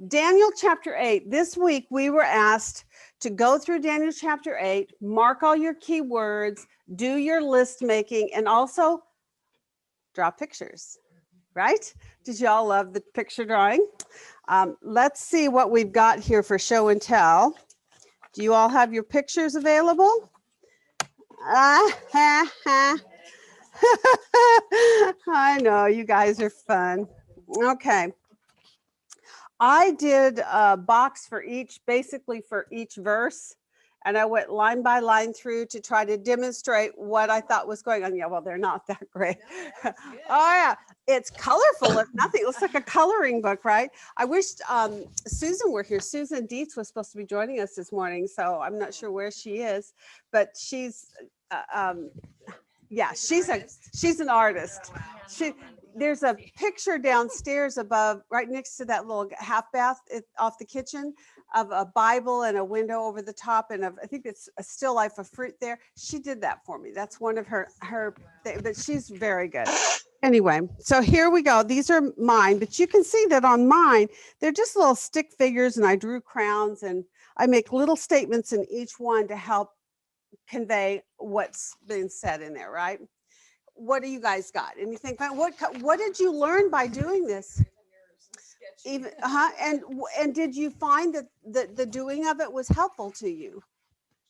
Daniel chapter 8. This week we were asked to go through Daniel chapter 8, mark all your key words, do your list making, and also draw pictures, right? Did you all love the picture drawing? Let's see what we've got here for show and tell. Do you all have your pictures available? I know, you guys are fun. Okay. I did a box for each, basically for each verse, and I went line by line through to try to demonstrate what I thought was going on. Yeah, well, they're not that great. Oh yeah, it's colorful. If nothing, it looks like a coloring book, right? I wish Susan were here. Susan Dietz was supposed to be joining us this morning, so I'm not sure where she is, but she's, yeah, she's an artist. There's a picture downstairs above, right next to that little half bath off the kitchen, of a Bible and a window over the top, and I think it's a still life of fruit there. She did that for me. That's one of her but she's very good. Anyway, so here we go. These are mine, but you can see that on mine, they're just little stick figures, and I drew crowns, and I make little statements in each one to help convey what's been said in there, right? What do you guys got? Anything? What did you learn by doing this? Even and did you find that the doing of it was helpful to you?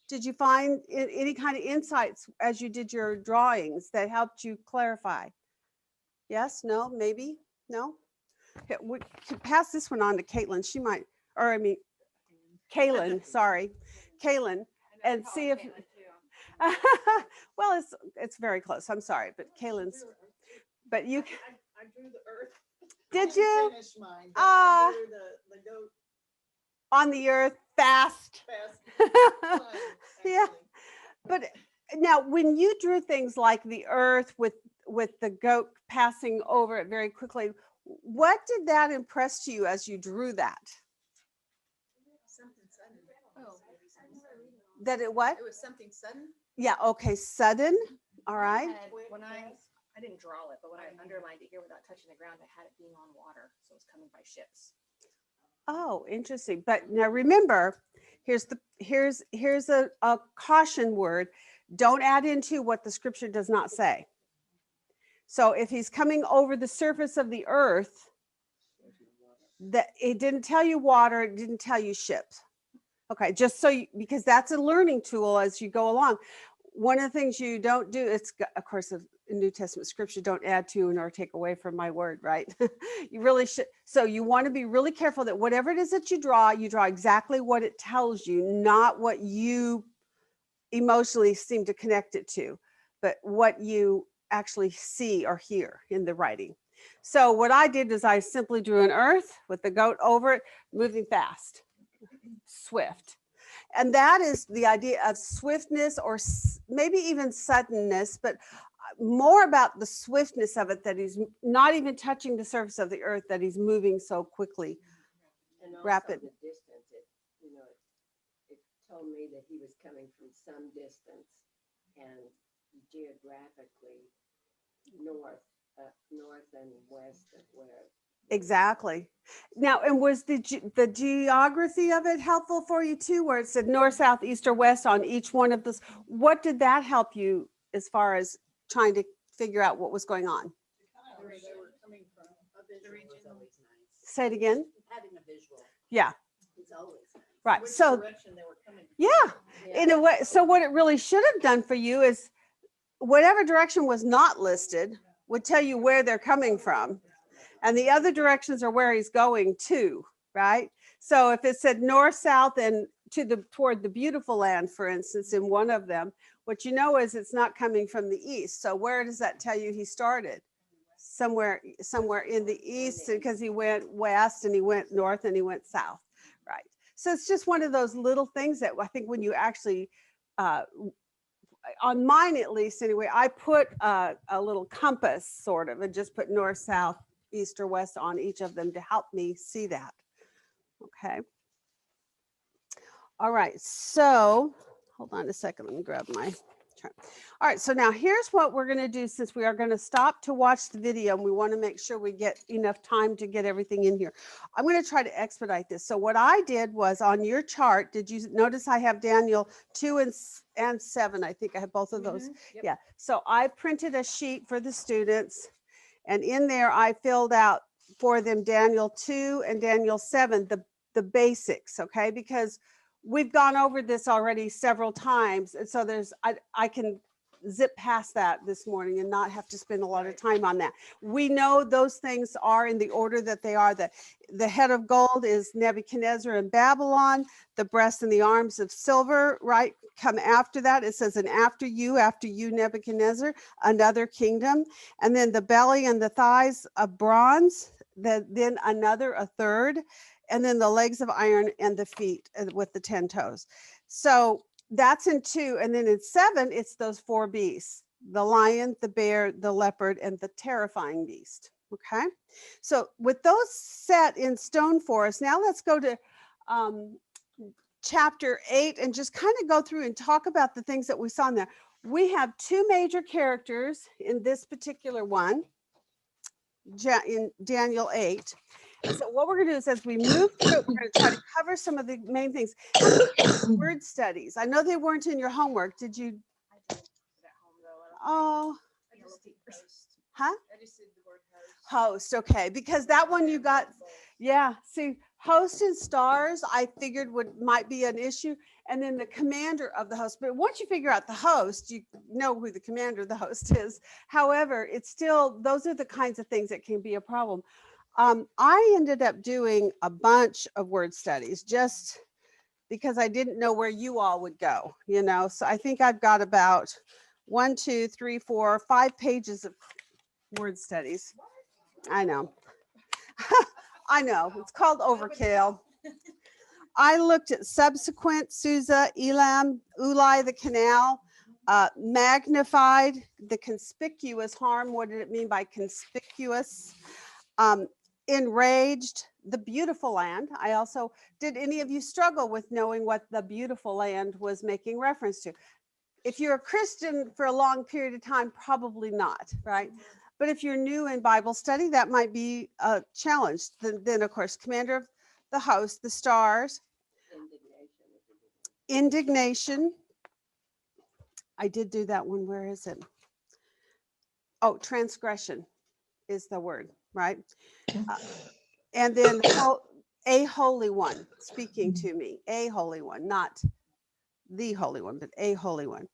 Did you find any kind of insights as you did your drawings that helped you clarify? Yes, no, maybe, no? Okay, we could pass this one on to Caitlin. She might, or I mean, Kaylin, sorry, Kaylin, and see if. Well, it's very close. I'm sorry, but Kaylin's. But you. I drew the earth. Did you? Mine, the goat. On the earth, fast. Yeah, but now when you drew things like the earth with the goat passing over it very quickly, what did that impress to you as you drew that? Something sudden. Oh. That it what? It was something sudden. Yeah, okay, sudden. All right. When I didn't draw it, but when I underlined it here without touching the ground, I had it being on water, so it's coming by ships. Oh, interesting. But now remember, here's a caution word. Don't add into what the scripture does not say. So if he's coming over the surface of the earth, that it didn't tell you water, it didn't tell you ships. Okay, just so you, because that's a learning tool as you go along. One of the things you don't do, it's of course a New Testament scripture, don't add to nor take away from my word, right? You really should. So you want to be really careful that whatever it is that you draw exactly what it tells you, not what you emotionally seem to connect it to, but what you actually see or hear in the writing. So what I did is I simply drew an earth with the goat over it, moving fast. Swift. And that is the idea of swiftness, or maybe even suddenness, but more about the swiftness of it, that he's not even touching the surface of the earth, that he's moving so quickly. And also rapid. The distance, it told me that he was coming from some distance, and geographically north and west of where. Exactly. Now, and was the geography of it helpful for you too, where it said north, south, east, or west on each one of those? What did that help you as far as trying to figure out what was going on? Where they were coming from. A visual was always nice. Say it again. Having a visual. Yeah. It's always nice. Right. Which so direction they were coming from. Yeah, in a way. So what it really should have done for you is whatever direction was not listed would tell you where they're coming from. And the other directions are where he's going to, right? So if it said north, south, and toward the beautiful land, for instance, in one of them, what you know is it's not coming from the east. So where does that tell you he started? Somewhere in the east, because he went west and he went north and he went south, right? So it's just one of those little things that I think when you actually, on mine at least anyway, I put a little compass sort of, and just put north, south, east, or west on each of them to help me see that. Okay. All right. So hold on a second. Let me grab my All right, so now here's what we're going to do, since we are going to stop to watch the video and we want to make sure we get enough time to get everything in here. I'm going to try to expedite this. So what I did was, on your chart, did you notice I have Daniel 2 and 7? I think I have both of those. Yep. Yeah, so I printed a sheet for the students, and in there I filled out for them Daniel 2 and Daniel 7, the basics, okay? Because we've gone over this already several times, and so I can zip past that this morning and not have to spend a lot of time on that. We know those things are in the order that they are. The head of gold is Nebuchadnezzar in Babylon. The breast and the arms of silver, right, come after that. It says, and after you, Nebuchadnezzar, another kingdom. And then the belly and the thighs of bronze, then another, a third. And then the legs of iron and the feet with the 10 toes. So that's in 2. And then in 7, it's those 4 beasts: the lion, the bear, the leopard, and the terrifying beast. Okay. So with those set in stone for us, now let's go to chapter 8 and just kind of go through and talk about the things that we saw in there. We have 2 major characters in this particular one, in Daniel 8. So what we're going to do is, as we move through, we're going to try to cover some of the main things. Word studies. I know they weren't in your homework. Did you? I did it at home though. Oh, I just did host. huh? I just did the word host. Host. Okay. Because that one you got, yeah. See, host and stars, I figured might be an issue. And then the commander of the host. But once you figure out the host, you know who the commander of the host is. However, it's still, those are the kinds of things that can be a problem. I ended up doing a bunch of word studies just because I didn't know where you all would go, you know. So I think I've got about 1, 2, 3, 4, 5 pages of word studies. I know. I know. It's called overkill. I looked at subsequent, Susa, Elam, Ulai, the canal, magnified, the conspicuous harm. What did it mean by conspicuous? Enraged, the beautiful land. I also, did any of you struggle with knowing what the beautiful land was making reference to? If you're a Christian for a long period of time, probably not, right? But if you're new in Bible study, that might be a challenge. Then of course, commander of the host, the stars, indignation. I did do that one. Where is it? Oh, transgression is the word, right? And then a holy one speaking to me, a holy one, not the holy one, but a holy one.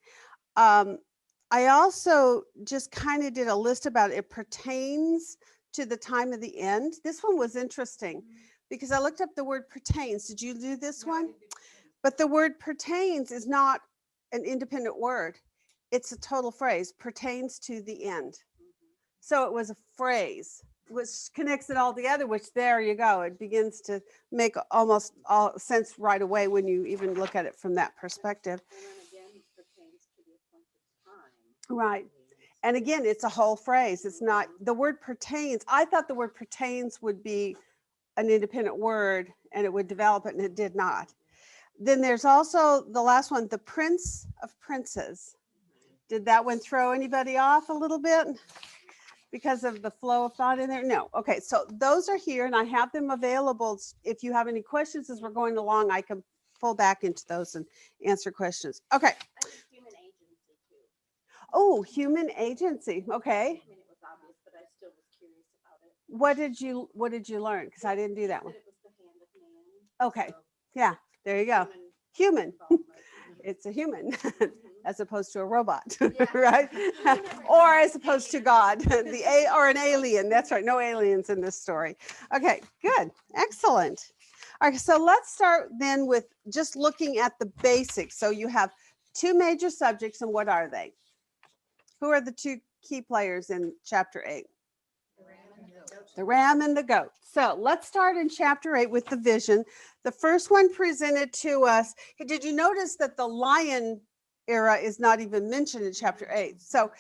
I also just kind of did a list about it pertains to the time of the end. This one was interesting because I looked up the word pertains. Did you do this one? But the word pertains is not an independent word. It's a total phrase, pertains to the end. So it was a phrase which connects it all together, which there you go. It begins to make almost all sense right away when you even look at it from that perspective. Right. And again, it's a whole phrase. It's not the word pertains. I thought the word pertains would be an independent word and it would develop it, and it did not. Then there's also the last one, the Prince of Princes. Did that one throw anybody off a little bit because of the flow of thought in there? No. Okay, so those are here and I have them available. If you have any questions as we're going along, I can pull back into those and answer questions. Okay. Human agency too. Oh, human agency. Okay. I mean, it was obvious, but I still was curious about it. What did you learn? Because I didn't do that one. It was the hand of man. Okay. Yeah, there you go. Human. It's a human as opposed to a robot, right? Or as opposed to God, or an alien. That's right. No aliens in this story. Okay, good. Excellent. All right, so let's start then with just looking at the basics. So you have two major subjects, and what are they? Who are the two key players in chapter 8? The ram and the goat. So let's start in chapter 8 with the vision. The first one presented to us. Did you notice that the lion era is not even mentioned in chapter 8? So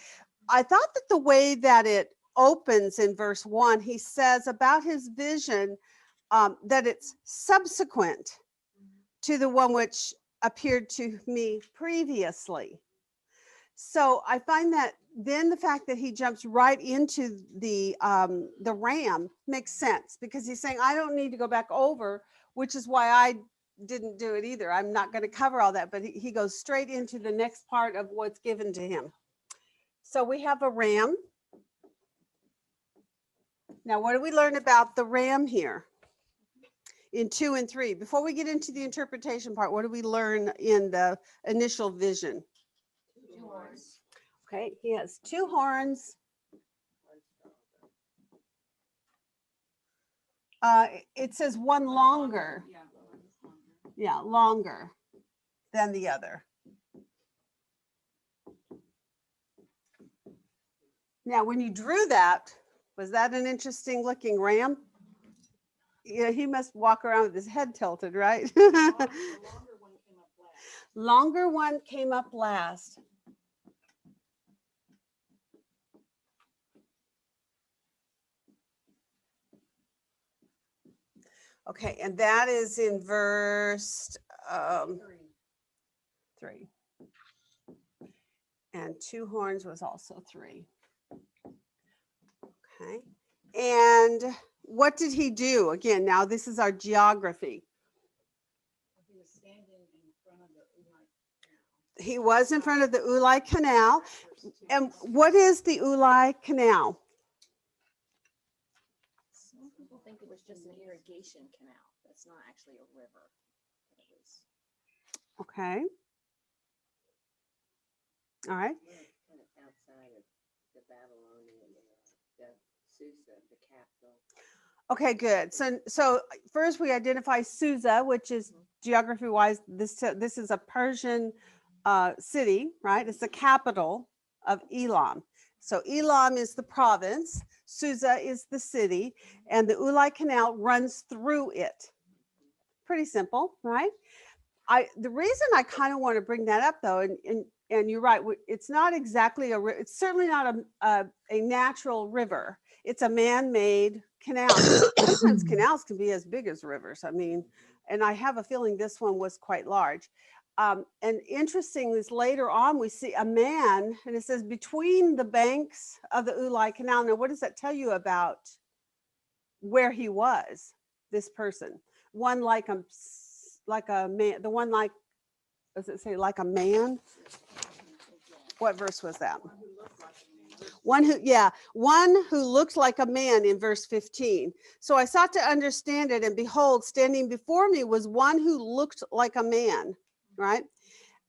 I thought that the way that it opens in verse 1, he says about his vision that it's subsequent to the one which appeared to me previously. So I find that then the fact that he jumps right into the ram makes sense, because he's saying, I don't need to go back over, which is why I didn't do it either. I'm not going to cover all that, but he goes straight into the next part of what's given to him. So we have a ram. Now, what do we learn about the ram here in 2 and 3? Before we get into the interpretation part, what do we learn in the initial vision? 2 horns. Okay, he has 2 horns. It says one longer. Yeah, longer than the other. Now, when you drew that, was that an interesting looking ram? Yeah, he must walk around with his head tilted, right? Longer one came up last. Okay, and that is in verse 3. And 2 horns was also 3. Okay, and what did he do? Again, now this is our geography. He was standing in front of the Ulai. He was in front of the Ulai Canal. And what is the Ulai Canal? Some people think it was just an irrigation canal. That's not actually a river. But it was. Okay. All right. Kind of outside of the Babylonian, the Susa, the capital. Okay, good. So first we identify Susa, which is geography-wise, this is a Persian city, right? It's the capital of Elam. So Elam is the province, Susa is the city, and the Ulai Canal runs through it. Pretty simple, right? The reason I kind of want to bring that up, though, and you're right, it's not exactly it's certainly not a natural river. It's a man-made canal. Sometimes canals can be as big as rivers. I mean, and I have a feeling this one was quite large. And interesting is later on we see a man, and it says between the banks of the Ulai Canal. Now, what does that tell you about where he was? This person, one like a man, the one like, does it say like a man? What verse was that? One who looked like a man in verse 15. So I sought to understand it, and behold, standing before me was one who looked like a man, right?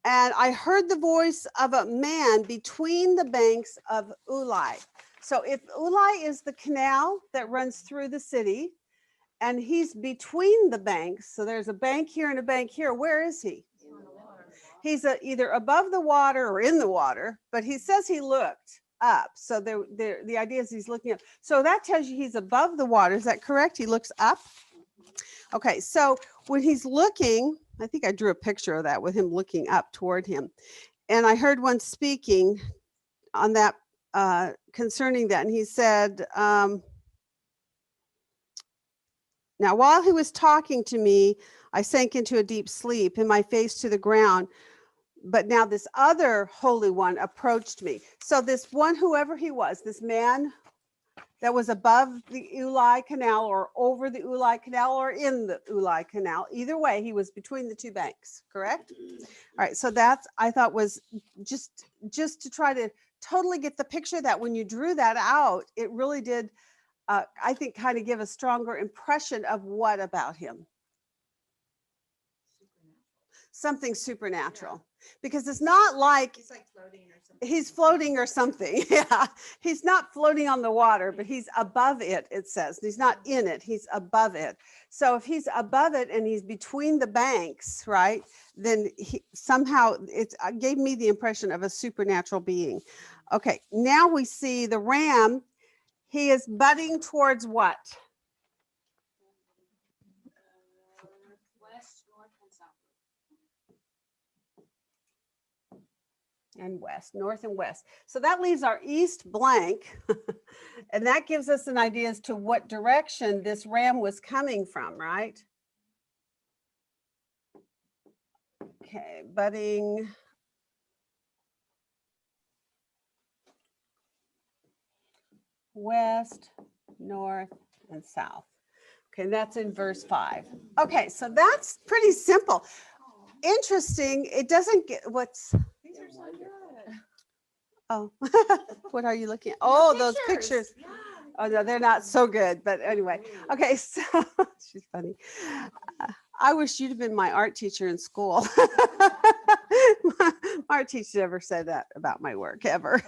And I heard the voice of a man between the banks of Ulai. So if Ulai is the canal that runs through the city, and he's between the banks, so there's a bank here and a bank here, where is he? He's either above the water or in the water, but he says he looked up. So the idea is he's looking up. So that tells you he's above the water. Is that correct? He looks up. Okay, so when he's looking, I think I drew a picture of that with him looking up toward him. And I heard one speaking on that concerning that. And he said, now while he was talking to me, I sank into a deep sleep and my face to the ground. But now this other Holy One approached me. So this one, whoever he was, this man that was above the Ulai Canal or over the Ulai Canal or in the Ulai Canal, either way, he was between the 2 banks, correct? All right, so that's, I thought was just to try to totally get the picture that when you drew that out, it really did, I think, kind of give a stronger impression of what about him? Something supernatural. Because it's not like He's like floating or something. he's floating or something. Yeah, he's not floating on the water, but he's above it, it says. He's not in it, he's above it. So if he's above it and he's between the banks, right, then somehow it gave me the impression of a supernatural being. Okay, now we see the ram. He is butting towards what? West, north, and south. And west, north and west. So that leaves our east blank. And that gives us an idea as to what direction this ram was coming from, right? Okay, butting west, north, and south. Okay, that's in verse 5. Okay, so that's pretty simple. Interesting. It doesn't get what's, These are so good. oh, what are you looking at? Oh, those pictures. Yeah. Oh, no, they're not so good. But anyway, okay, so she's funny. I wish you'd have been my art teacher in school. My art teacher never said that about my work ever.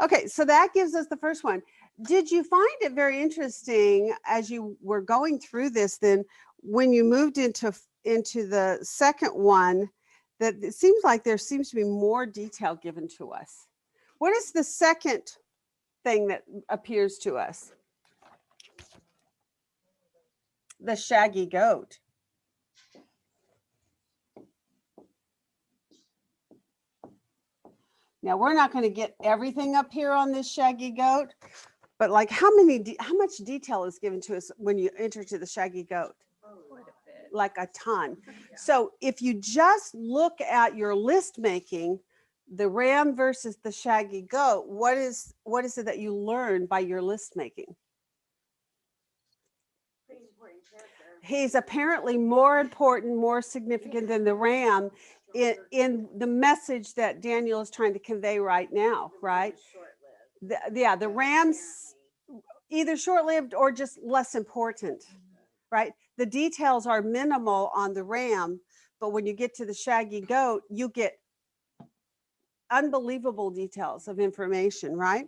Okay, so that gives us the first one. Did you find it very interesting as you were going through this then when you moved into the second one that it seems like there seems to be more detail given to us? What is the second thing that appears to us? The shaggy goat. Now we're not going to get everything up here on this shaggy goat, but like how much detail is given to us when you enter to the shaggy goat? Quite a bit. Like a ton. Yeah. So if you just look at your list making, the ram versus the shaggy goat, what is it that you learn by your list making? He's apparently more important, more significant than the ram in the message that Daniel is trying to convey right now, right? The ram's either short-lived or just less important, right? The details are minimal on the ram, but when you get to the shaggy goat, you get unbelievable details of information, right?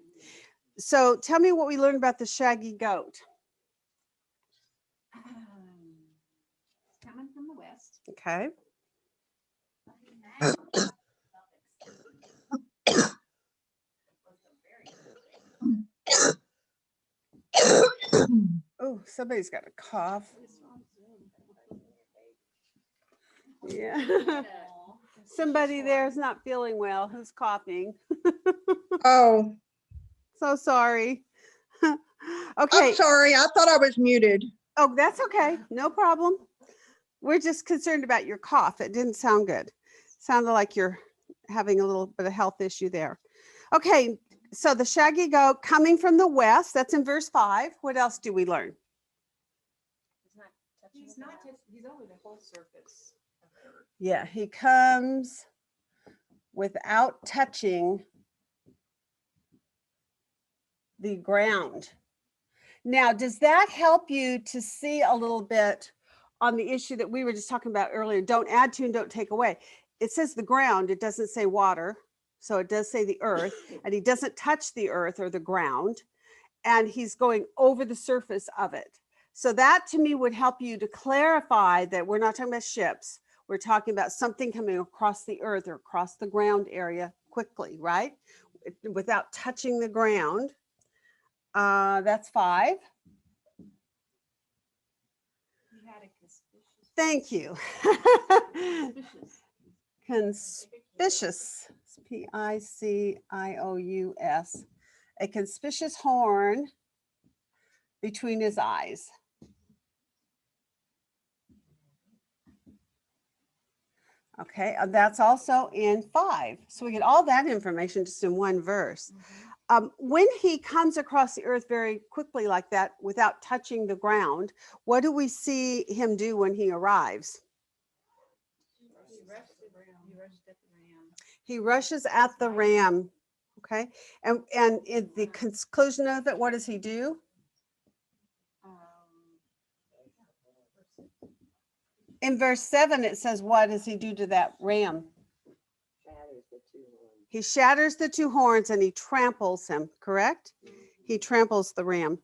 So tell me what we learned about the shaggy goat. Coming from the west. Okay. Oh, somebody's got a cough. Yeah. Somebody there is not feeling well. Who's coughing? Oh, So sorry. I'm Okay. sorry. I thought I was muted. Oh, that's okay. No problem. We're just concerned about your cough. It didn't sound good. Sounded like you're having a little bit of health issue there. Okay. So the shaggy goat coming from the west, that's in verse 5. What else do we learn? He's not touching, he's over the whole surface of the earth. Yeah, he comes without touching the ground. Now, does that help you to see a little bit on the issue that we were just talking about earlier? Don't add to and don't take away. It says the ground, it doesn't say water. So it does say the earth, and he doesn't touch the earth or the ground, and he's going over the surface of it. So that to me would help you to clarify that we're not talking about ships. We're talking about something coming across the earth or across the ground area quickly, right? Without touching the ground. That's 5. He had a conspicuous. Thank you. Conspicuous. Picious. A conspicuous horn between his eyes. Okay, that's also in 5. So we get all that information just in one verse. When he comes across the earth very quickly like that without touching the ground, what do we see him do when he arrives? He rushes at the ram. Okay, and in the conclusion of it, what does he do? In verse 7, it says, what does he do to that ram? He shatters the 2 horns and he tramples him, correct? He tramples the ram.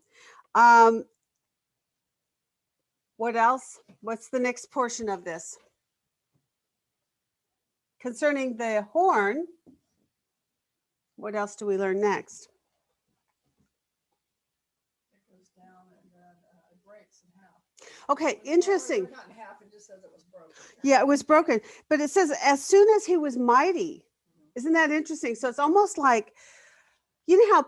What else? What's the next portion of this? Concerning the horn, what else do we learn next? It goes down and then it breaks in half. Okay, interesting. Not in half, it just says it was broken. Yeah, it was broken. But it says, as soon as he was mighty. Isn't that interesting? So it's almost like, you know how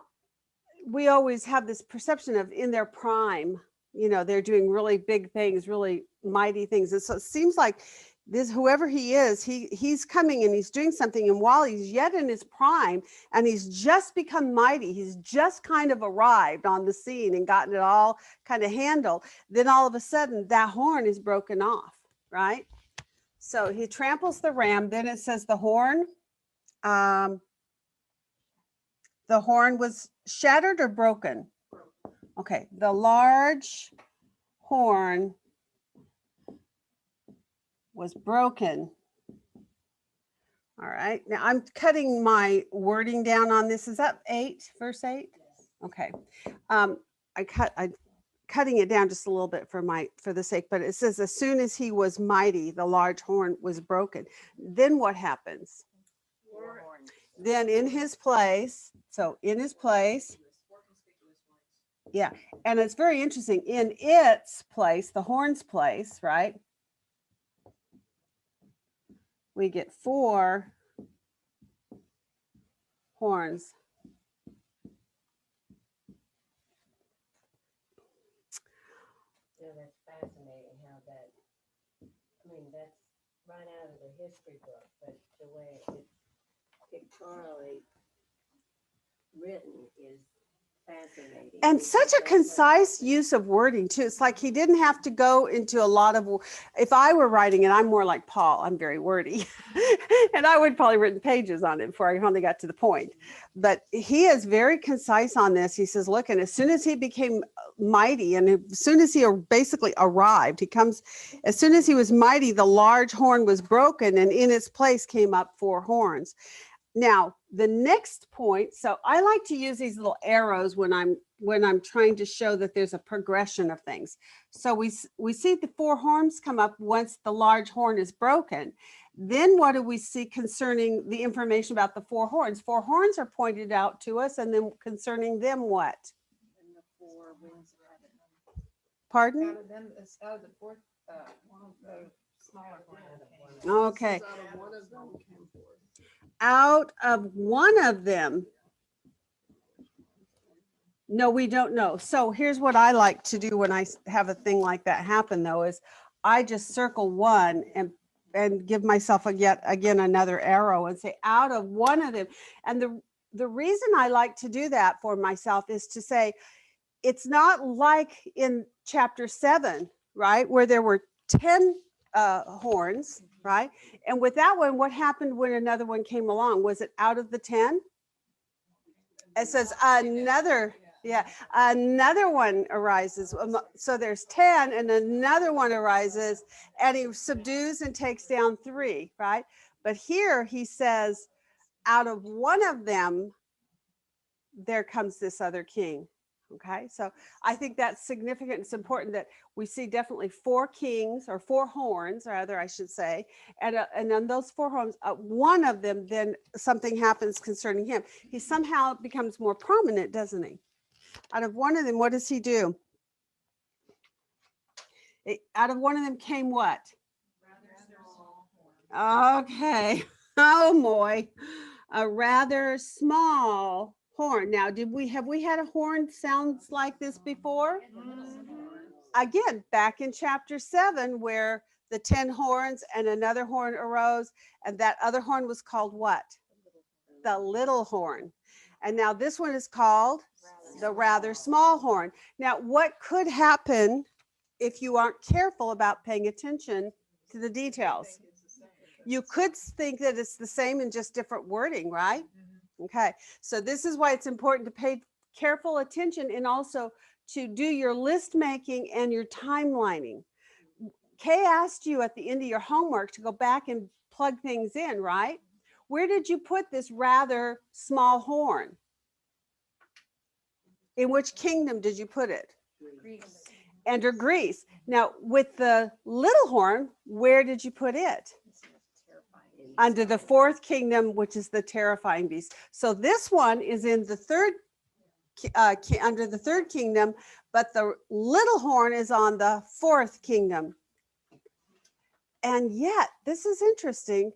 we always have this perception of in their prime, you know, they're doing really big things, really mighty things. And so it seems like this whoever he is, he's coming and he's doing something, and while he's yet in his prime and he's just become mighty, he's just kind of arrived on the scene and gotten it all kind of handled, then all of a sudden that horn is broken off, right? So he tramples the ram. Then it says the horn was shattered or broken. Okay, the large horn was broken. All right, now I'm cutting my wording down on this. Is that 8, verse 8? Okay. I'm cutting it down just a little bit for the sake, but it says as soon as he was mighty, the large horn was broken. Then what happens? Then in his place, yeah, and it's very interesting. In its place, the horn's place, right? We get 4 horns. You know, that's fascinating how that, I mean, that's right out of the history book, but the way it's pictorially written is fascinating. And It's such a so concise use of wording too. It's like he didn't have to go into a lot of, if I were writing it, I'm more like Paul, I'm very wordy. And I would probably written pages on it before I finally got to the point. But he is very concise on this. He says, look, and as soon as he became mighty, and as soon as he basically arrived, as soon as he was mighty, the large horn was broken, and in its place came up 4 horns. Now, the next point, so I like to use these little arrows when I'm trying to show that there's a progression of things. So we see the 4 horns come up once the large horn is broken. Then what do we see concerning the information about the 4 horns? 4 horns are pointed out to us, and then concerning them what? And the 4 winds of heaven. Pardon? Out of them, it's out of the fourth, one of the smaller one. Okay. Out of one of them came forth. Out of one of them. No, we don't know. So here's what I like to do when I have a thing like that happen, though, is I just circle one and give myself yet again another arrow and say out of one of them. And the reason I like to do that for myself is to say it's not like in chapter 7, right, where there were 10 horns, right? And with that one, what happened when another one came along? Was it out of the 10? It says another one arises. So there's 10 and another one arises, and he subdues and takes down 3, right? But here he says, out of one of them, there comes this other king. Okay, so I think that's significant. It's important that we see definitely 4 kings, or 4 horns, rather, I should say. And on those 4 horns, one of them, then something happens concerning him. He somehow becomes more prominent, doesn't he? Out of one of them, what does he do? Out of one of them came what? Okay. Oh boy. A rather small horn. Now, have we had a horn sounds like this before? Again, back in chapter 7, where the 10 horns and another horn arose, and that other horn was called what? The little horn. And now this one is called the rather small horn. Now, what could happen if you aren't careful about paying attention to the details? You could think that it's the same in just different wording, right? Okay, so this is why it's important to pay careful attention, and also to do your list making and your timelining. Kay asked you at the end of your homework to go back and plug things in, right? Where did you put this rather small horn? In which kingdom did you put it? Greece. Under Greece. Now, with the little horn, where did you put it? Under the 4th kingdom, which is the terrifying beast. So this one is in the 3rd, under the 3rd kingdom, but the little horn is on the 4th kingdom. And yet, this is interesting.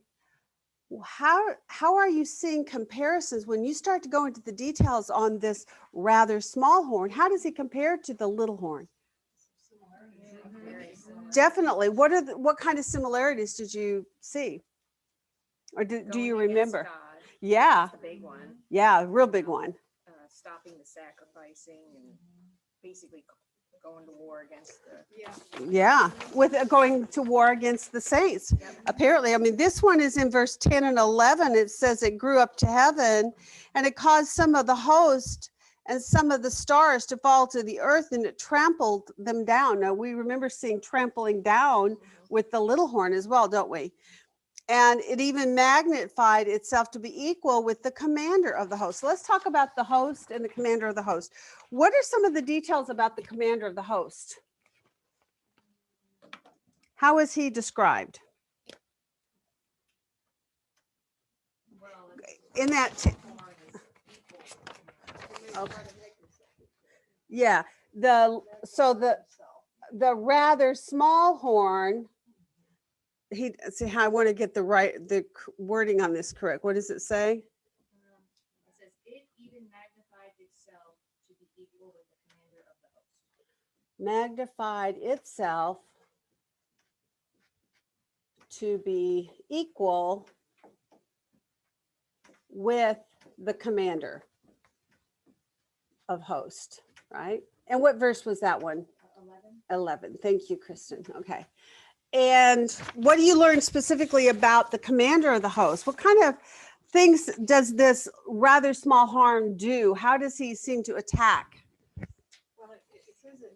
How are you seeing comparisons when you start to go into the details on this rather small horn? How does he compare to the little horn? Very similar. definitely. What kind of similarities did you see? Or do Going you against remember? God, Yeah, that's the big one. yeah, real big one. Stopping the sacrificing and basically going to war against the. Yeah. Yeah, with going to war against the saints. Yep. Apparently, I mean, this one is in verse 10 and 11. It says it grew up to heaven and it caused some of the host and some of the stars to fall to the earth and it trampled them down. Now, we remember seeing trampling down with the little horn as well, don't we? And it even magnified itself to be equal with the commander of the host. So let's talk about the host and the commander of the host. What are some of the details about the commander of the host? How is he described? In that, okay. Yeah, so the rather small horn, see how I want to get the wording on this correct. What does it say? It says it even magnified itself to be equal with the commander of the host. Magnified itself to be equal with the commander of host, right? And what verse was that one? 11. Thank you, Kristen. Okay. And what do you learn specifically about the commander of the host? What kind of things does this rather small horn do? How does he seem to attack? Well, it says that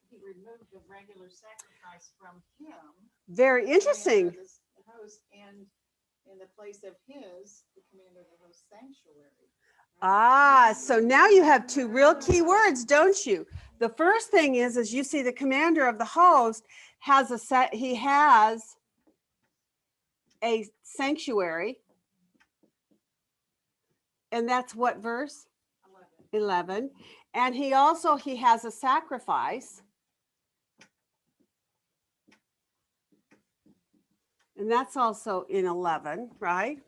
he removed the regular sacrifice from him. Very the interesting. commander of the host, and in the place of his, the commander of the host sanctuary. Ah, so now you have two real key words, don't you? The first thing is you see the commander of the host has he has a sanctuary. And that's what verse? 11. And he has a sacrifice. And that's also in 11, right?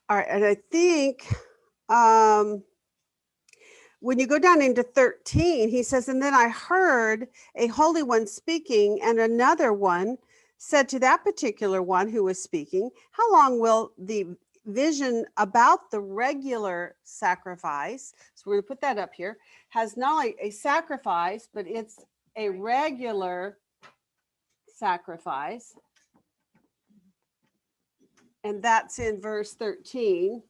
All right, and I think when you go down into 13, he says, and then I heard a holy one speaking, and another one said to that particular one who was speaking, how long will the vision about the regular sacrifice, so we're going to put that up here, has not only a sacrifice, but it's a regular sacrifice. And that's in verse 13,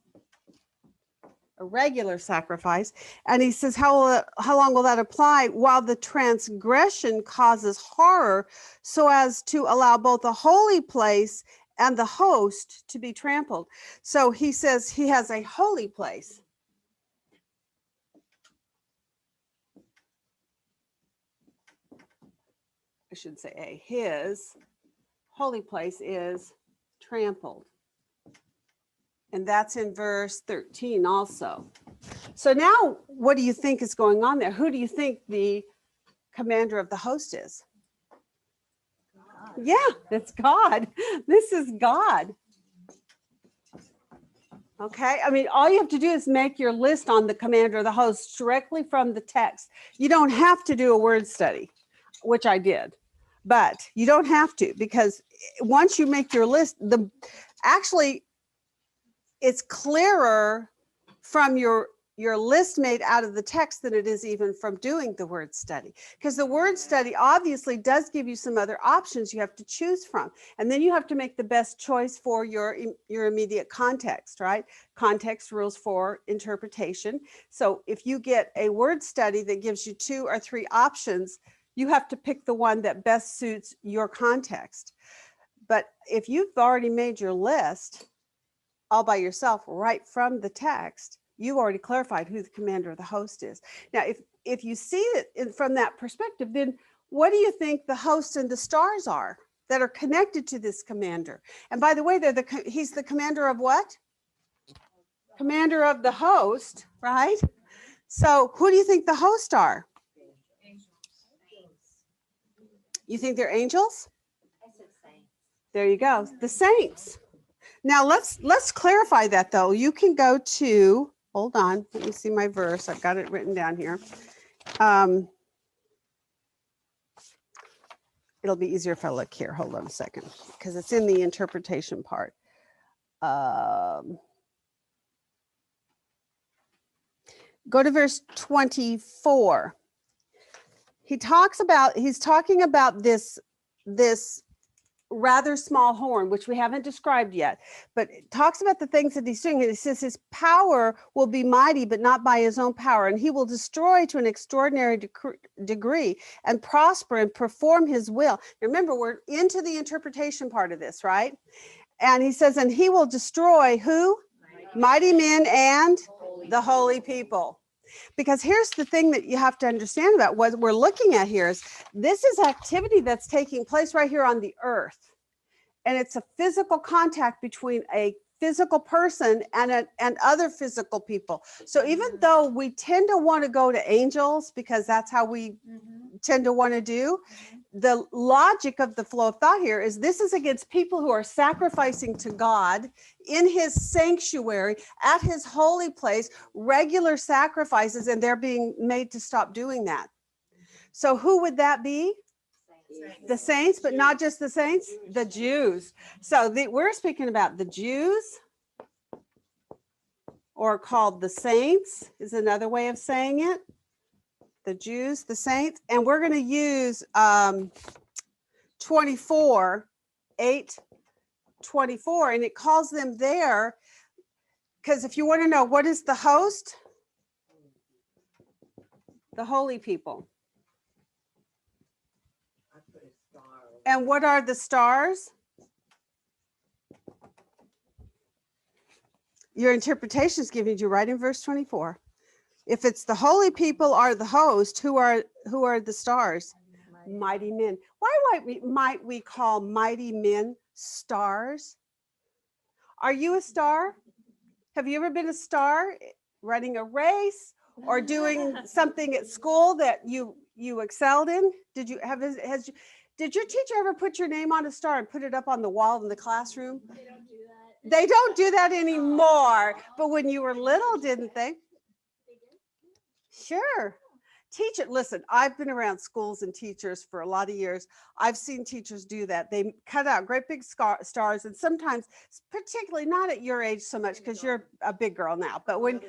a regular sacrifice. And he says, how long will that apply? While the transgression causes horror, so as to allow both the holy place and the host to be trampled. So he says he has a holy place. I should say his holy place is trampled. And that's in verse 13 also. So now what do you think is going on there? Who do you think the commander of the host is? God. Yeah, it's God. This is God. Okay, I mean, all you have to do is make your list on the commander of the host directly from the text. You don't have to do a word study, which I did, but you don't have to, because once you make your list, actually it's clearer from your list made out of the text than it is even from doing the word study, because the word study obviously does give you some other options you have to choose from, and then you have to make the best choice for your immediate context, right? Context rules for interpretation. So if you get a word study that gives you 2 or 3 options, you have to pick the one that best suits your context. But if you've already made your list all by yourself right from the text, you've already clarified who the commander of the host is. Now, if you see it from that perspective, then what do you think the host and the stars are that are connected to this commander? And by the way, he's the commander of what? Commander of the host, right? So who do you think the host are? You think they're angels? I said saints. There you go, the saints. Now let's clarify that though. You can go to, hold on, let me see my verse. I've got it written down here. it'll be easier if I look here. Hold on a second, because it's in the interpretation part. Go to verse 24. He's talking about this rather small horn, which we haven't described yet, but it talks about the things that he's doing. And he says his power will be mighty, but not by his own power. And he will destroy to an extraordinary degree and prosper and perform his will. Remember, we're into the interpretation part of this, right? And he says, and he will destroy who? Mighty men and the holy people. Because here's the thing that you have to understand about what we're looking at here is this is activity that's taking place right here on the earth. And it's a physical contact between a physical person and other physical people. So even though we tend to want to go to angels because that's how we tend to want to do, the logic of the flow of thought here is this is against people who are sacrificing to God in his sanctuary, at his holy place, regular sacrifices, and they're being made to stop doing that. So who would that be? The saints, but not just the saints, the Jews. So we're speaking about the Jews, or called the saints is another way of saying it. The Jews, the saints, and we're going to use 24, 8:24, and it calls them there because if you want to know what is the host, the holy people. And what are the stars? Your interpretation is giving you right in verse 24. If it's the holy people are the host, who are the stars? Mighty men. Why might we call mighty men stars? Are you a star? Have you ever been a star running a race or doing something at school that you excelled in? Did your teacher ever put your name on a star and put it up on the wall in the classroom? They don't do that. They don't do that anymore. But when you were little, didn't they? Sure. Teach it. Listen, I've been around schools and teachers for a lot of years. I've seen teachers do that. They cut out great big stars, and sometimes, particularly not at your age so much because you're a big girl now, but when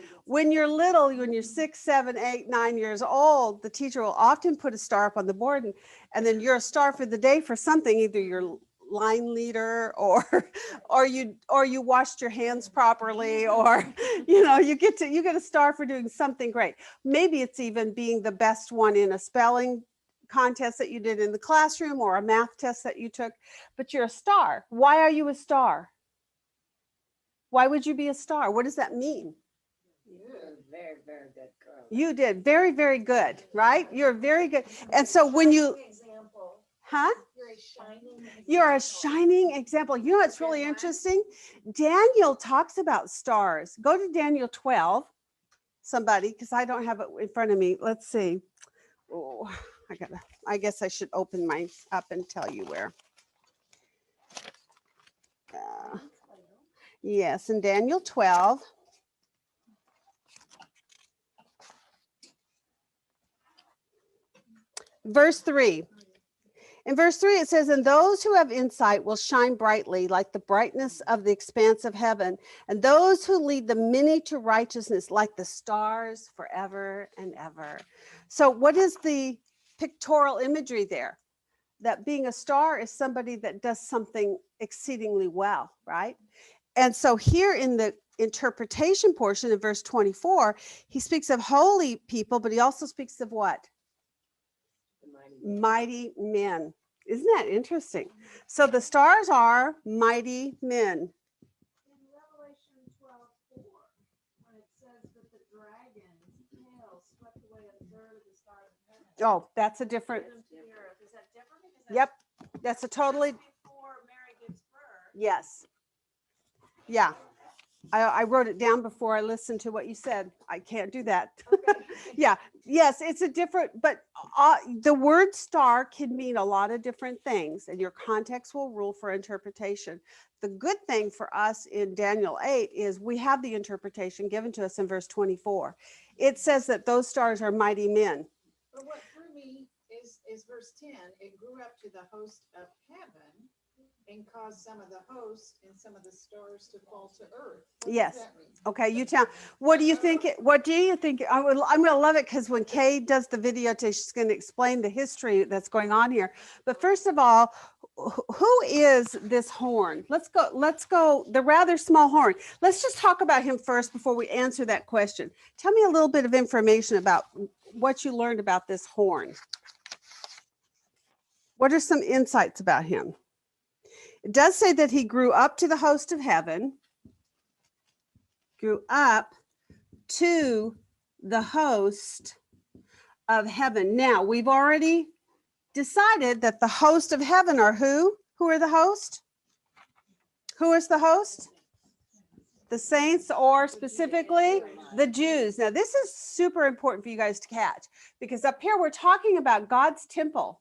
you're little, when you're 6, 7, 8, 9 years old, the teacher will often put a star up on the board, and then you're a star for the day for something, either you're line leader or you washed your hands properly, or you get a star for doing something great. Maybe it's even being the best one in a spelling contest that you did in the classroom or a math test that you took, but you're a star. Why are you a star? Why would you be a star? What does that mean? Very, very good girl. You did very, very good, right? You're very good. And so when you you're a shining example. You know what's really interesting? Daniel talks about stars. Go to Daniel 12, somebody, because I don't have it in front of me. Let's see. Oh, I guess I should open mine up and tell you where. Yes, in Daniel 12. Verse 3. In verse 3, it says, and those who have insight will shine brightly like the brightness of the expanse of heaven, and those who lead the many to righteousness like the stars forever and ever. So what is the pictorial imagery there? That being a star is somebody that does something exceedingly well, right? And so here in the interpretation portion of verse 24, he speaks of holy people, but he also speaks of what? Mighty men. Isn't that interesting? So the stars are mighty men. In Revelation 12:4, when it says that the dragon's tail swept away a third of the stars of heaven. Oh, that's a different. Is that different? Because Yep, that's a totally. before Mary gives birth. Yes. Yeah. I wrote it down before I listened to what you said. I can't do that. Yeah. Yes, it's a different, but the word star can mean a lot of different things, and your context will rule for interpretation. The good thing for us in Daniel 8 is we have the interpretation given to us in verse 24. It says that those stars are mighty men. But what threw me is is verse 10, it grew up to the host of heaven and caused some of the hosts and some of the stars to fall to earth. What does Yes. that mean? Okay, you tell. What do you think? What do you think? I'm going to love it because when Kay does the video, she's going to explain the history that's going on here. But first of all, who is this horn? Let's go. The rather small horn. Let's just talk about him first before we answer that question. Tell me a little bit of information about what you learned about this horn. What are some insights about him? It does say that he grew up to the host of heaven. Grew up to the host of heaven. Now, we've already decided that the host of heaven are who? Who are the host? Who is the host? The saints, or specifically the Jews. Now, this is super important for you guys to catch, because up here we're talking about God's temple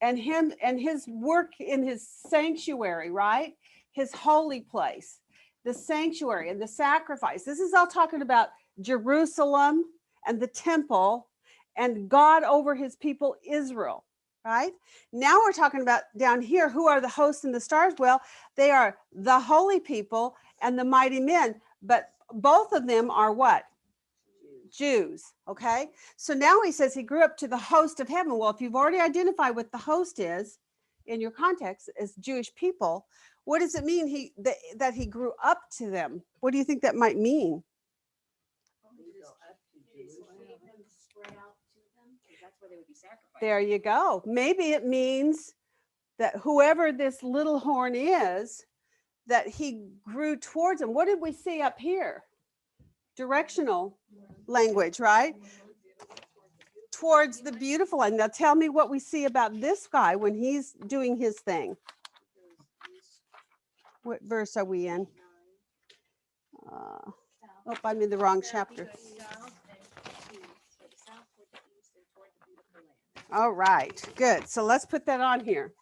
and him and his work in his sanctuary, right? His holy place, the sanctuary and the sacrifice. This is all talking about Jerusalem and the temple and God over his people, Israel, right? Now we're talking about down here, who are the hosts and the stars? Well, they are the holy people and the mighty men, but both of them are what? Jews. Okay. So now he says he grew up to the host of heaven. Well, if you've already identified what the host is in your context as Jewish people, what does it mean that he grew up to them? What do you think that might mean? Spread out to them, 'cause that's where they would be sacrificed. There you go. Maybe it means that whoever this little horn is, that he grew towards them. What did we see up here? Directional language, right? Towards the beautiful one. Now tell me what we see about this guy when he's doing his thing. What verse are we in? Oh, I'm in the wrong chapter. All right, good. So let's put that on here.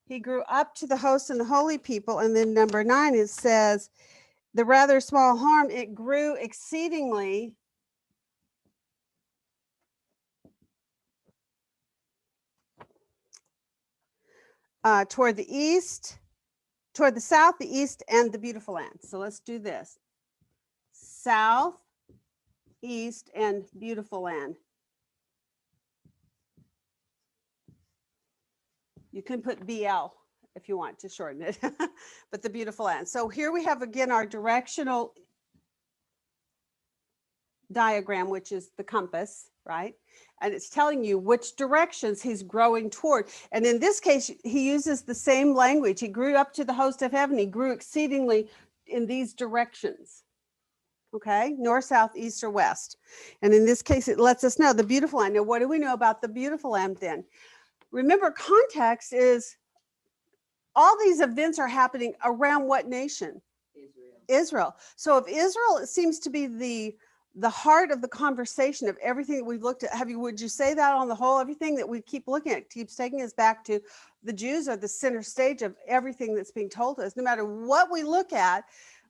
He grew up to the host and the holy people. And then number 9, it says, the rather small horn, it grew exceedingly toward the east, toward the south, the east, and the beautiful land. So let's do this. South, east, and beautiful land. You can put BL if you want to shorten it, but the beautiful land. So here we have again our directional diagram, which is the compass, right? And it's telling you which directions he's growing toward. And in this case, he uses the same language. He grew up to the host of heaven. He grew exceedingly in these directions. Okay, north, south, east, or west. And in this case, it lets us know the beautiful land. Now, what do we know about the beautiful land then? Remember, context is all these events are happening around what nation? Israel. So if Israel seems to be the heart of the conversation of everything that we've looked at, would you say that on the whole, everything that we keep looking at keeps taking us back to the Jews are the center stage of everything that's being told to us, no matter what we look at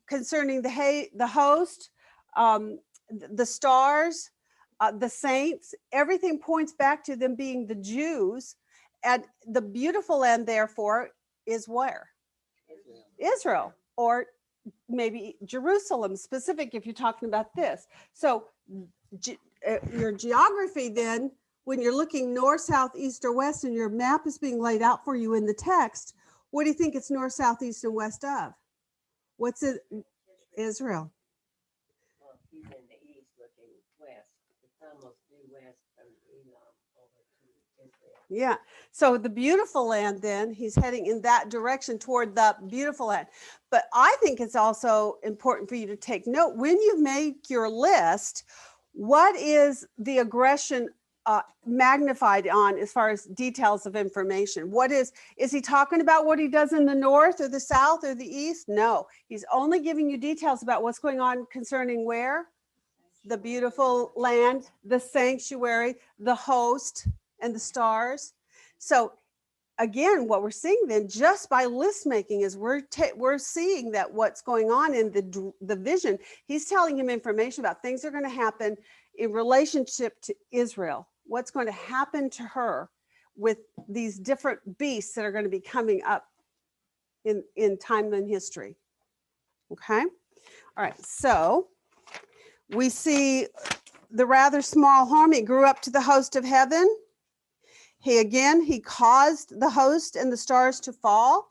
concerning the host, the stars, the saints, everything points back to them being the Jews. And the beautiful land, therefore, is where? Israel, or maybe Jerusalem specific if you're talking about this. So your geography then, when you're looking north, south, east, or west, and your map is being laid out for you in the text, what do you think it's north, south, east, and west of? What's it? Israel. Well, he's in the east looking west. It's almost due west from Elam over to Israel. Yeah. So the beautiful land, then he's heading in that direction toward the beautiful land. But I think it's also important for you to take note when you make your list, what is the aggression magnified on as far as details of information? What is he talking about what he does in the north or the south or the east? No, he's only giving you details about what's going on concerning where? The beautiful land, the sanctuary, the host, and the stars. So again, what we're seeing then just by list making is we're seeing that what's going on in the vision, he's telling him information about things that are going to happen in relationship to Israel, what's going to happen to her with these different beasts that are going to be coming up in time and history. Okay. All right. So we see the rather small horn. He grew up to the host of heaven. He caused the host and the stars to fall.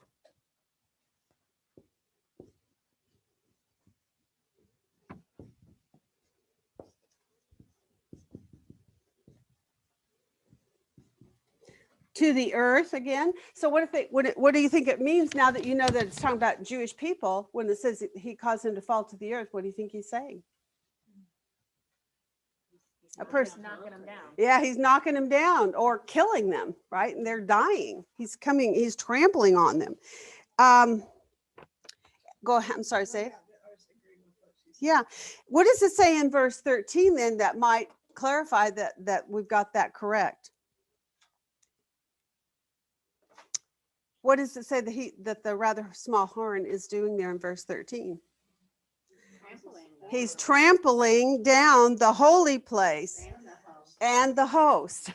To the earth again. So what do you think it means now that you know that it's talking about Jewish people when it says he caused them to fall to the earth? What do you think he's saying? A person. Knocking them down. Yeah, he's knocking them down or killing them, right? And they're dying. He's trampling on them. Go ahead. I'm sorry, say it. Yeah. What does it say in verse 13 then that might clarify that we've got that correct? What does it say that the rather small horn is doing there in verse 13? He's trampling down the holy place and the host.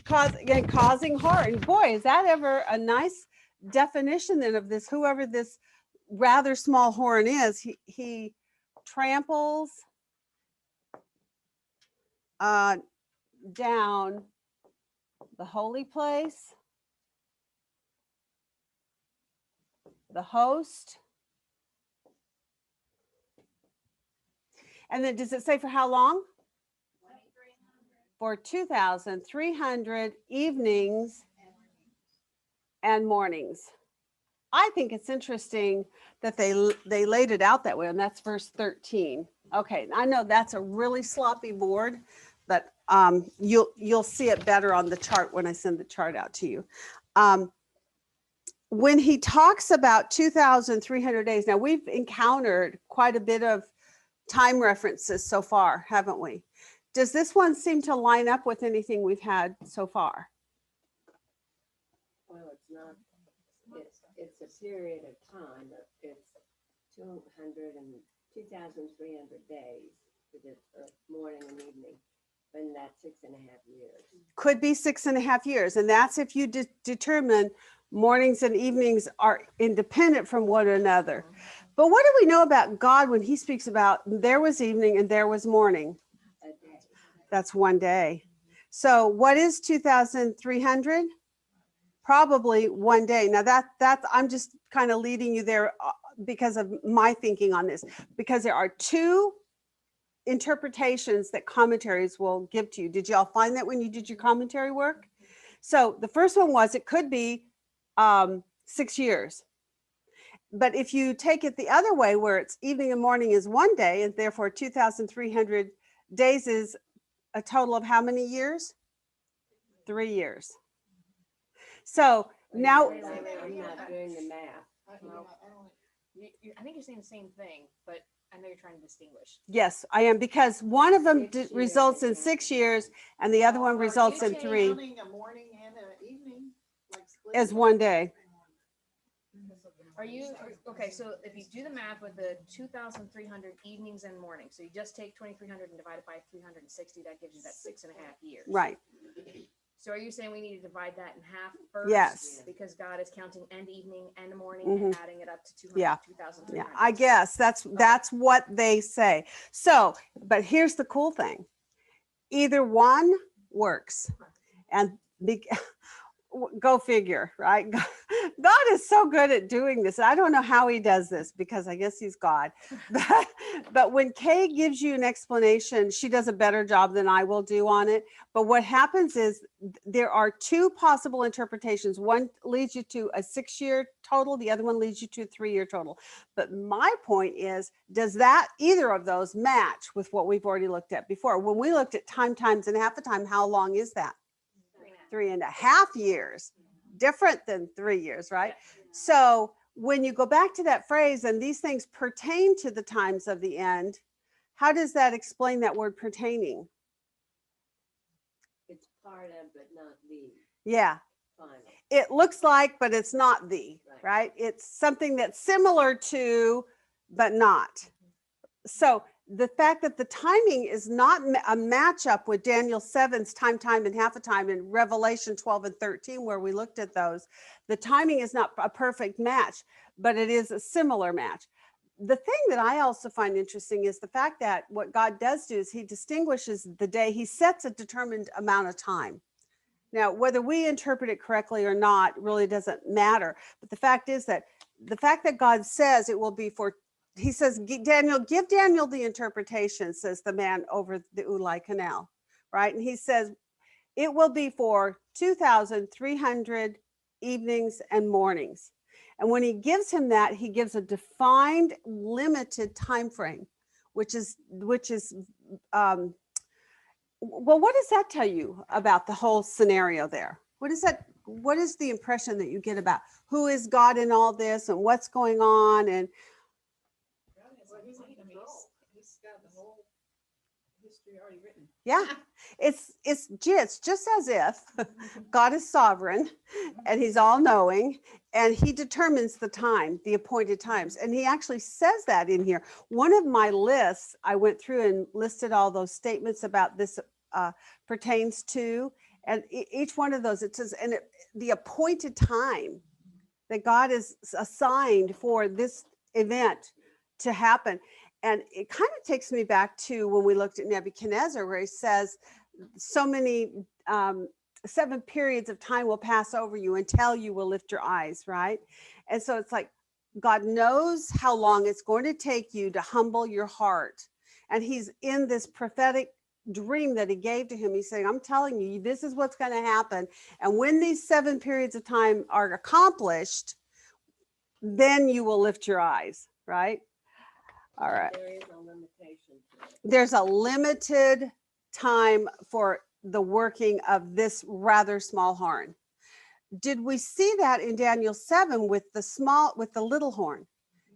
Causing horror. And boy, is that ever a nice definition then of this, whoever this rather small horn is, he tramples down the holy place, the host. And then does it say for how long? For 2,300 evenings and mornings. I think it's interesting that they laid it out that way, and that's verse 13. Okay, I know that's a really sloppy board, but you'll see it better on the chart when I send the chart out to you. When he talks about 2,300 days, now we've encountered quite a bit of time references so far, haven't we? Does this one seem to line up with anything we've had so far? Well, it's not, it's a period of time. It's 2,300 days for the morning and evening, and that's 6.5 years. Could be 6.5 years. And that's if you determine mornings and evenings are independent from one another. But what do we know about God when he speaks about there was evening and there was morning? A day. That's one day. So what is 2,300? Probably one day. Now that's I'm just kind of leading you there because of my thinking on this, because there are two interpretations that commentaries will give to you. Did y'all find that when you did your commentary work? So the first one was it could be 6 years. But if you take it the other way, where it's evening and morning is one day, and therefore 2,300 days is a total of how many years? 3 years. So now, I'm not doing the math. I think you're saying the same thing, but I know you're trying to distinguish. yes, I am, because one of them results in 6 years and the other one results in 3 Counting a morning and an evening, like split as one day. Are you, okay, so if you do the math with the 2,300 evenings and mornings, so you just take 2,300 and divide it by 360, that gives you that 6.5 years. Right. So are you saying we need to divide that in half first? Yes. Because God is counting and evening and morning Mhm. and adding it up to 200, Yeah. 2,300. Yeah, I guess that's what they say. So, but here's the cool thing. Either one works. And go figure, right? God is so good at doing this. I don't know how he does this because I guess he's God. But when Kay gives you an explanation, she does a better job than I will do on it. But what happens is there are two possible interpretations. One leads you to a 6-year total. The other one leads you to a 3-year total. But my point is, does either of those match with what we've already looked at before? When we looked at time times and half the time, how long is that? 3.5 years, different than 3 years, right? So when you go back to that phrase, and these things pertain to the times of the end, how does that explain that word pertaining? It's part of, but not the Yeah, final. it looks like, but it's not right? It's something that's similar to, but not. So the fact that the timing is not a matchup with Daniel 7's time, and half a time, and Revelation 12 and 13, where we looked at those. The timing is not a perfect match, but it is a similar match. The thing that I also find interesting is the fact that what God does do is he distinguishes the day, he sets a determined amount of time. Now, whether we interpret it correctly or not really doesn't matter. But the fact is that God says it will be for, he says, Daniel, give Daniel the interpretation, says the man over the Ulai Canal, right? And he says, it will be for 2,300 evenings and mornings. And when he gives him that, he gives a defined, limited time frame, which is well, what does that tell you about the whole scenario there? What is the impression that you get about who is God in all this and what's going on? And He's got the whole history already written. yeah, it's just as if God is sovereign and he's all knowing and he determines the time, the appointed times. And he actually says that in here. One of my lists, I went through and listed all those statements about this pertains to, and each one of those, it says, and the appointed time that God is assigned for this event to happen. And it kind of takes me back to when we looked at Nebuchadnezzar, where he says, so many 7 periods of time will pass over you until you will lift your eyes, right? And so it's like, God knows how long it's going to take you to humble your heart. And he's in this prophetic dream that he gave to him. He's saying, I'm telling you, this is what's going to happen. And when these 7 periods of time are accomplished, then you will lift your eyes, right? All right. There is a limitation to it. There's a limited time for the working of this rather small horn. Did we see that in Daniel 7 with the little horn?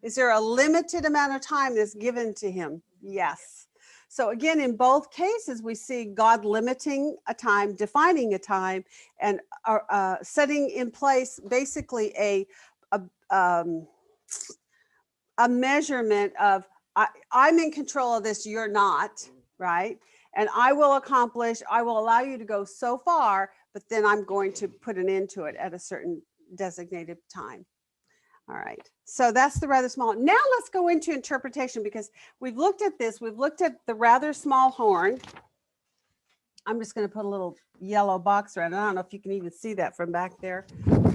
Is there a limited amount of time that's given to him? Yes. So again, in both cases, we see God limiting a time, defining a time, and setting in place basically a measurement of, I'm in control of this, you're not, right? And I will allow you to go so far, but then I'm going to put an end to it at a certain designated time. All right, so that's the rather small. Now let's go into interpretation, because we've looked at this. We've looked at the rather small horn. I'm just going to put a little yellow box around it. I don't know if you can even see that from back there,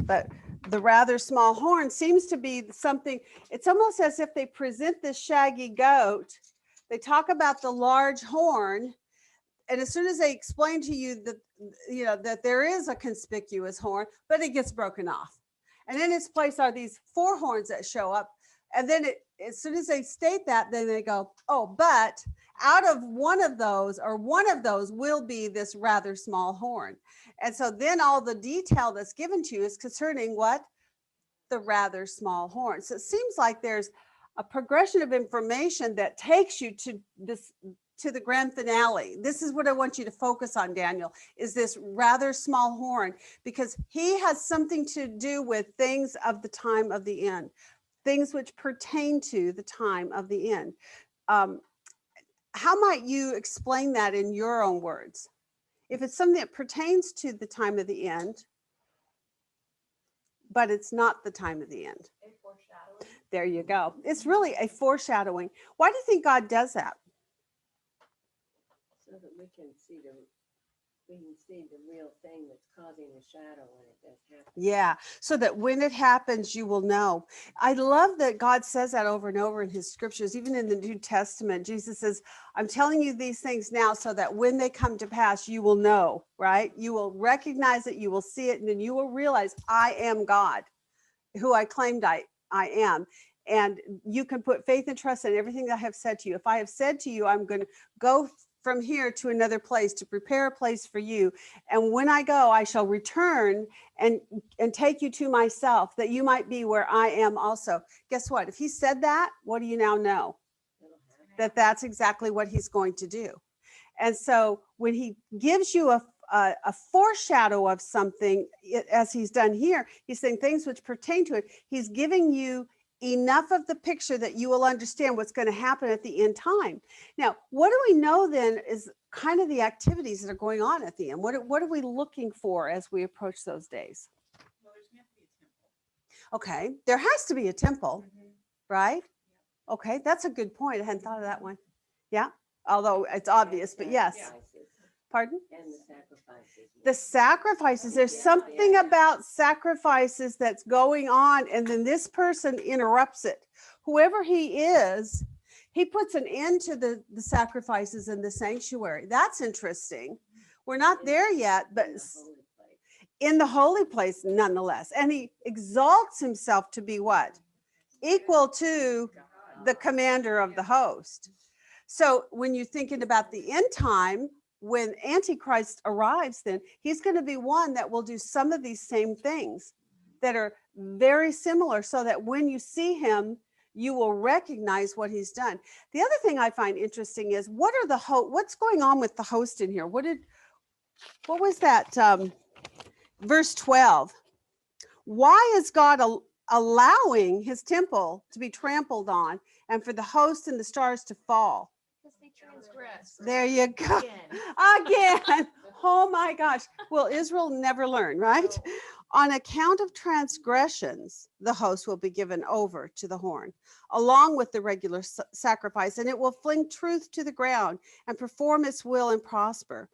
but the rather small horn seems to be something, it's almost as if they present this shaggy goat. They talk about the large horn, and as soon as they explain to you that, that there is a conspicuous horn, but it gets broken off. And in its place are these 4 horns that show up. And then as soon as they state that, then they go, oh, but out of one of those will be this rather small horn. And so then all the detail that's given to you is concerning what? The rather small horn. So it seems like there's a progression of information that takes you to the grand finale. This is what I want you to focus on, Daniel, is this rather small horn, because he has something to do with things of the time of the end, things which pertain to the time of the end. How might you explain that in your own words? If it's something that pertains to the time of the end, but it's not the time of the end. A foreshadowing. There you go. It's really a foreshadowing. Why do you think God does that? So that we can see the real thing that's causing the shadow when it does happen. Yeah, so that when it happens, you will know. I love that God says that over and over in his scriptures, even in the New Testament. Jesus says, I'm telling you these things now so that when they come to pass, you will know, right? You will recognize it, you will see it, and then you will realize I am God, who I claimed I am. And you can put faith and trust in everything that I have said to you. If I have said to you, I'm going to go from here to another place to prepare a place for you. And when I go, I shall return and take you to myself, that you might be where I am also. Guess what? If he said that, what do you now know? That that's exactly what he's going to do. And so when he gives you a foreshadow of something, as he's done here, he's saying things which pertain to it. He's giving you enough of the picture that you will understand what's going to happen at the end time. Now, what do we know then is kind of the activities that are going on at the end? What are we looking for as we approach those days? Okay, there has to be a temple, right? Okay, that's a good point. I hadn't thought of that one. Yeah, although it's obvious, but yes. Sacrifices. Pardon? And the sacrifices. The sacrifices, there's something about sacrifices that's going on, and then this person interrupts it. Whoever he is, he puts an end to the sacrifices in the sanctuary. That's interesting. We're not there yet, but In the holy place. in the holy place nonetheless. And he exalts himself to be what? Equal to the commander of the host. So when you're thinking about the end time, when Antichrist arrives, then he's going to be one that will do some of these same things that are very similar, so that when you see him, you will recognize what he's done. The other thing I find interesting is what's going on with the host in here? What was that? Verse 12. Why is God allowing his temple to be trampled on and for the host and the stars to fall? Because they transgress. There you go. Again. Again. Oh my gosh. Will Israel never learn, right? On account of transgressions, the host will be given over to the horn, along with the regular sacrifice, and it will fling truth to the ground and perform its will and prosper.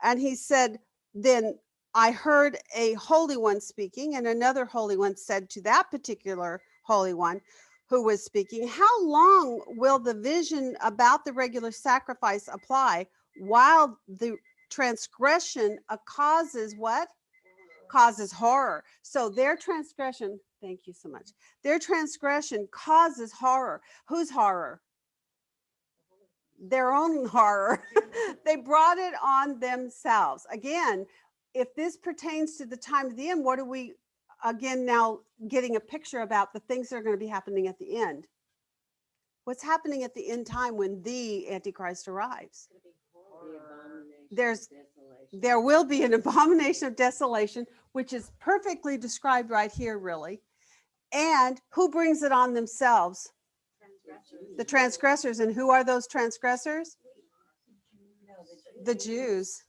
And he said, then I heard a holy one speaking, and another holy one said to that particular holy one who was speaking, how long will the vision about the regular sacrifice apply while the transgression causes what? Causes horror. So their transgression, thank you so much. Their transgression causes horror. Whose horror? Their own horror. They brought it on themselves. Again, if this pertains to the time of the end, what are we again now getting a picture about the things that are going to be happening at the end? What's happening at the end time when the Antichrist arrives? The abomination of There's- desolation. There will be an abomination of desolation, which is perfectly described right here, really. And who brings it on themselves? The transgressors. And who are those transgressors? The Jews.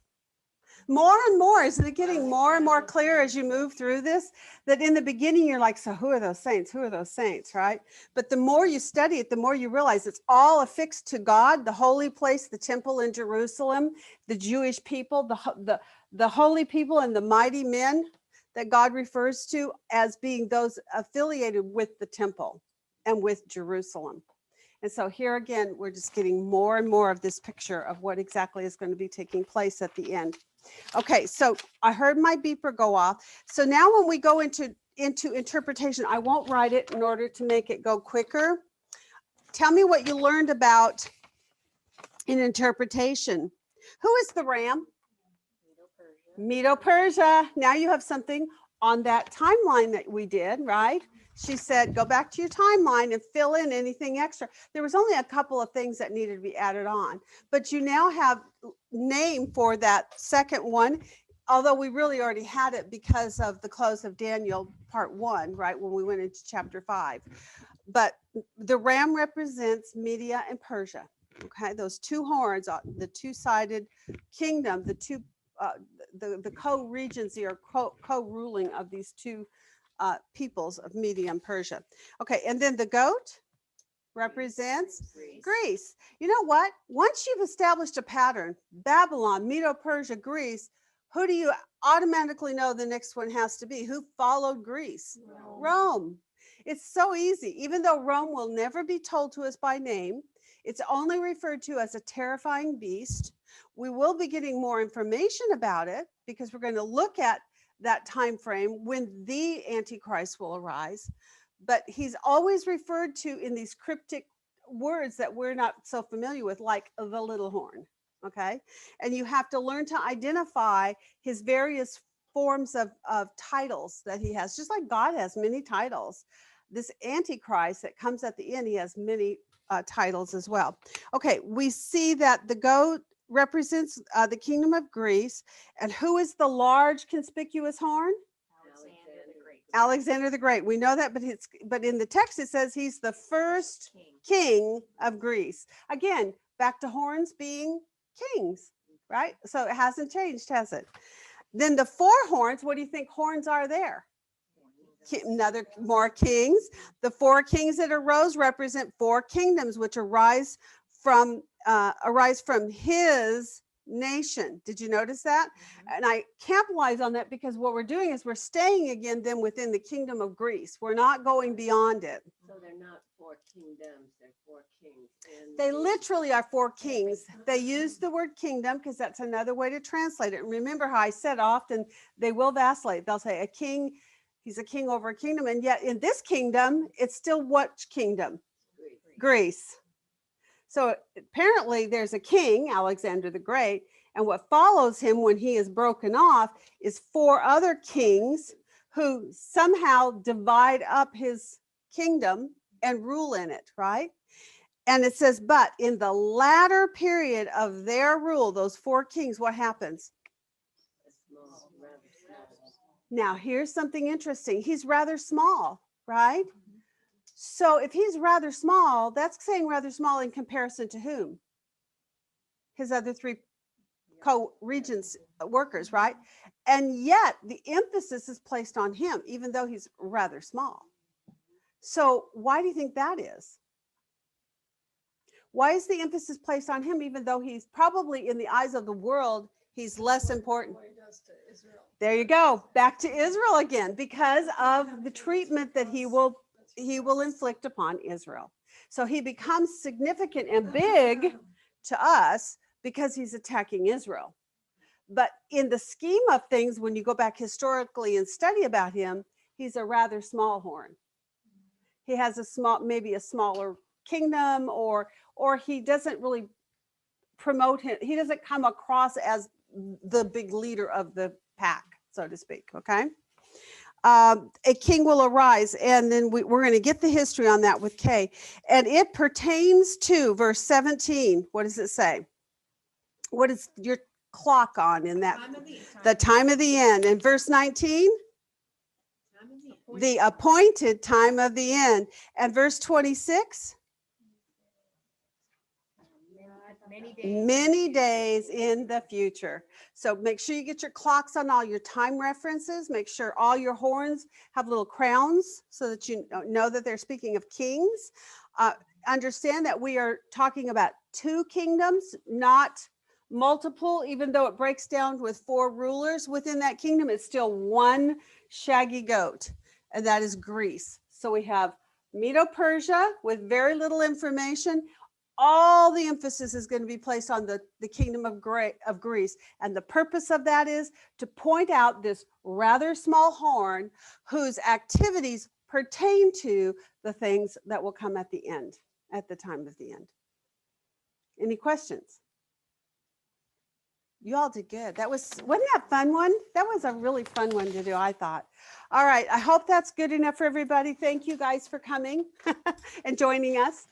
More and more, isn't it getting more and more clear as you move through this? That in the beginning, you're like, so who are those saints? Who are those saints, right? But the more you study it, the more you realize it's all affixed to God, the holy place, the temple in Jerusalem, the Jewish people, the holy people and the mighty men that God refers to as being those affiliated with the temple and with Jerusalem. And so here again, we're just getting more and more of this picture of what exactly is going to be taking place at the end. Okay, so I heard my beeper go off. So now when we go into interpretation, I won't write it in order to make it go quicker. Tell me what you learned about in interpretation. Who is the ram? Medo-Persia. Now you have something on that timeline that we did, right? She said, go back to your timeline and fill in anything extra. There was only a couple of things that needed to be added on, but you now have name for that second one, although we really already had it because of the close of Daniel part 1, right, when we went into chapter 5. But the ram represents Media and Persia. Okay, those two horns, the two-sided kingdom, the two the co-regency or co-ruling of these two peoples of Media and Persia. Okay, and then the goat represents Greece. You know what? Once you've established a pattern, Babylon, Medo-Persia, Greece, who do you automatically know the next one has to be? Who followed Greece? Rome. It's so easy. Even though Rome will never be told to us by name, it's only referred to as a terrifying beast. We will be getting more information about it because we're going to look at that time frame when the Antichrist will arise. But he's always referred to in these cryptic words that we're not so familiar with, like the little horn. Okay. And you have to learn to identify his various forms of titles that he has, just like God has many titles. This Antichrist that comes at the end, he has many titles as well. Okay, we see that the goat represents the kingdom of Greece. And who is the large conspicuous horn? Alexander the Great. Alexander the Great. We know that, but in the text it says he's the first King. king of Greece. Again, back to horns being kings, right? So it hasn't changed, has it? Then the four horns, what do you think horns are there? Another more kings. The four kings that arose represent four kingdoms which arise from his nation. Did you notice that? And I capitalize on that because what we're doing is we're staying again then within the kingdom of Greece. We're not going beyond it. So they're not four kingdoms, they're four kings. And They literally are four kings. They use the word kingdom because that's another way to translate it. And remember how I said often they will vacillate. They'll say a king, he's a king over a kingdom. And yet in this kingdom, it's still what kingdom? Greece. So apparently there's a king, Alexander the Great, and what follows him when he is broken off is four other kings who somehow divide up his kingdom and rule in it, right? And it says, but in the latter period of their rule, those four kings, what happens? Small, rather small. Now, here's something interesting. He's rather small, right? So if he's rather small, that's saying rather small in comparison to whom? His other three co-regents workers, right? And yet the emphasis is placed on him, even though he's rather small. So why do you think that is? Why is the emphasis placed on him, even though he's probably in the eyes of the world, he's less important? There you go. Back to Israel again, because of the treatment that he will inflict upon Israel. So he becomes significant and big to us because he's attacking Israel. But in the scheme of things, when you go back historically and study about him, he's a rather small horn. He has maybe a smaller kingdom, or he doesn't really promote him. He doesn't come across as the big leader of the pack, so to speak. Okay. A king will arise, and then we're going to get the history on that with Kay, and it pertains to verse 17. What does it say? What is your clock on in that? The time of the end. And verse 19, the appointed time of the end. And verse 26, many days in the future. So make sure you get your clocks on all your time references. Make sure all your horns have little crowns so that you know that they're speaking of kings. Understand that we are talking about two kingdoms, not multiple. Even though it breaks down with four rulers within that kingdom, it's still one shaggy goat, and that is Greece. So we have Medo-Persia with very little information. All the emphasis is going to be placed on the kingdom of Greece. And the purpose of that is to point out this rather small horn whose activities pertain to the things that will come at the end, at the time of the end. Any questions? You all did good. Wasn't that a fun one? That was a really fun one to do, I thought. All right. I hope that's good enough for everybody. Thank you guys for coming and joining us.